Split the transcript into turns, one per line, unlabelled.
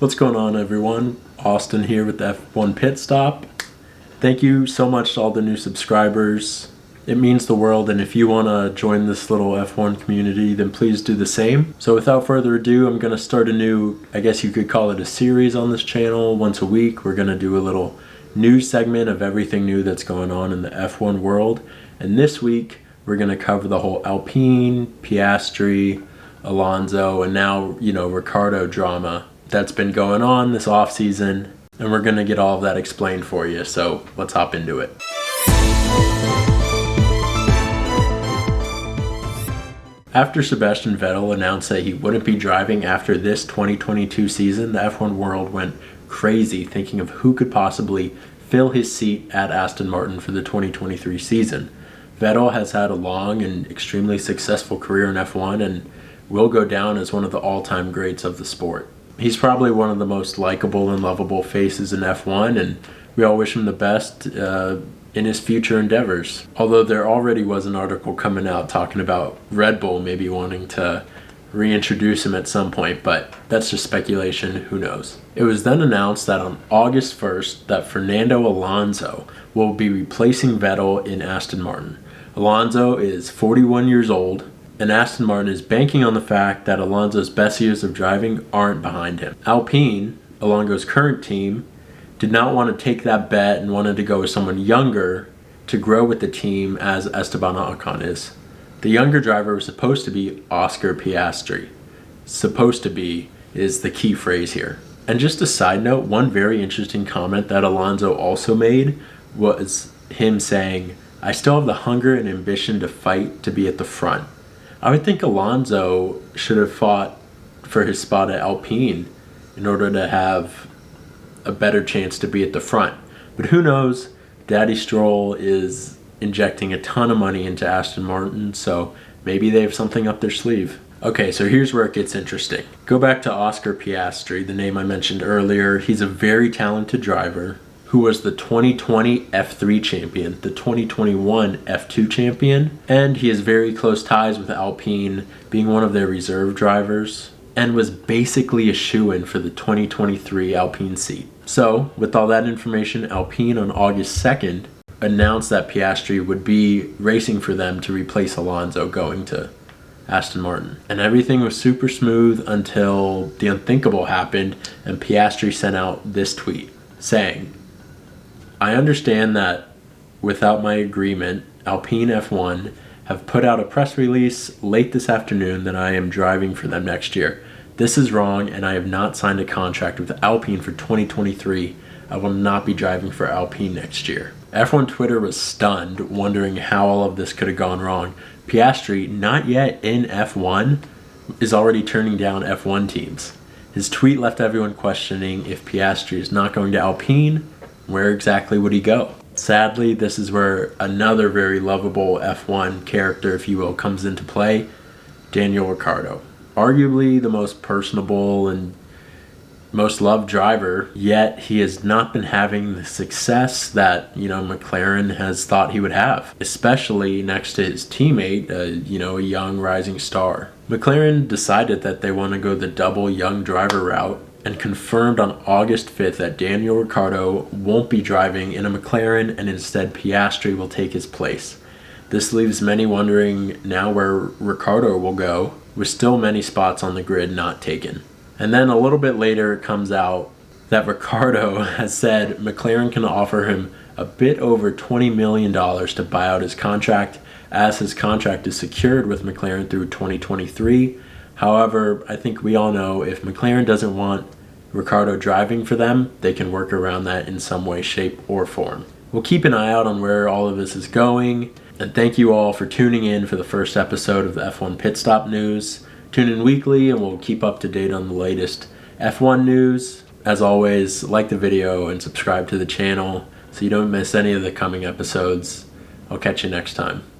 What's going on, everyone? Austin here with the F1 Pitstop. Thank you so much to all the new subscribers. It means the world, and if you want to join this little F1 community, then please do the same. So without further ado, I'm going to start a new, I guess you could call it a series on this channel. Once a week, we're going to do a little news segment of everything new that's going on in the F1 world. And this week, we're going to cover the whole Alpine, Piastri, Alonso, and now, Ricciardo drama that's been going on this off season, and we're going to get all of that explained for you. So let's hop into it. After Sebastian Vettel announced that he wouldn't be driving after this 2022 season, the F1 world went crazy thinking of who could possibly fill his seat at Aston Martin for the 2023 season. Vettel has had a long and extremely successful career in F1 and will go down as one of the all-time greats of the sport. He's probably one of the most likable and lovable faces in F1, and we all wish him the best in his future endeavors. Although there already was an article coming out talking about Red Bull maybe wanting to reintroduce him at some point, but that's just speculation, who knows. It was then announced that on August 1st that Fernando Alonso will be replacing Vettel in Aston Martin. Alonso is 41 years old, and Aston Martin is banking on the fact that Alonso's best years of driving aren't behind him. Alpine, Alonso's current team, did not want to take that bet and wanted to go with someone younger to grow with the team as Esteban Ocon is. The younger driver was supposed to be Oscar Piastri. Supposed to be is the key phrase here. And just a side note, one very interesting comment that Alonso also made was him saying, "I still have the hunger and ambition to fight to be at the front." I would think Alonso should have fought for his spot at Alpine in order to have a better chance to be at the front. But who knows? Daddy Stroll is injecting a ton of money into Aston Martin, so maybe they have something up their sleeve. Okay, so here's where it gets interesting. Go back to Oscar Piastri, the name I mentioned earlier. He's a very talented driver who was the 2020 F3 champion, the 2021 F2 champion, and he has very close ties with Alpine, being one of their reserve drivers, and was basically a shoo-in for the 2023 Alpine seat. So, with all that information, Alpine on August 2nd announced that Piastri would be racing for them to replace Alonso going to Aston Martin. And everything was super smooth until the unthinkable happened, and Piastri sent out this tweet saying, "I understand that without my agreement, Alpine F1 have put out a press release late this afternoon that I am driving for them next year. This is wrong, and I have not signed a contract with Alpine for 2023. I will not be driving for Alpine next year." F1 Twitter was stunned, wondering how all of this could have gone wrong. Piastri, not yet in F1, is already turning down F1 teams. His tweet left everyone questioning if Piastri is not going to Alpine, where exactly would he go? Sadly, this is where another very lovable F1 character, if you will, comes into play, Daniel Ricciardo. Arguably the most personable and most loved driver, yet he has not been having the success that, McLaren has thought he would have, especially next to his teammate, a young rising star. McLaren decided that they want to go the double young driver route and confirmed on August 5th that Daniel Ricciardo won't be driving in a McLaren and instead Piastri will take his place. This leaves many wondering now where Ricciardo will go, with still many spots on the grid not taken. And then a little bit later it comes out that Ricciardo has said McLaren can offer him a bit over $20 million to buy out his contract, as his contract is secured with McLaren through 2023. However, I think we all know if McLaren doesn't want Ricciardo driving for them, they can work around that in some way, shape, or form. We'll keep an eye out on where all of this is going, and thank you all for tuning in for the first episode of the F1 Pitstop News. Tune in weekly and we'll keep up to date on the latest F1 news. As always, like the video and subscribe to the channel so you don't miss any of the coming episodes. I'll catch you next time.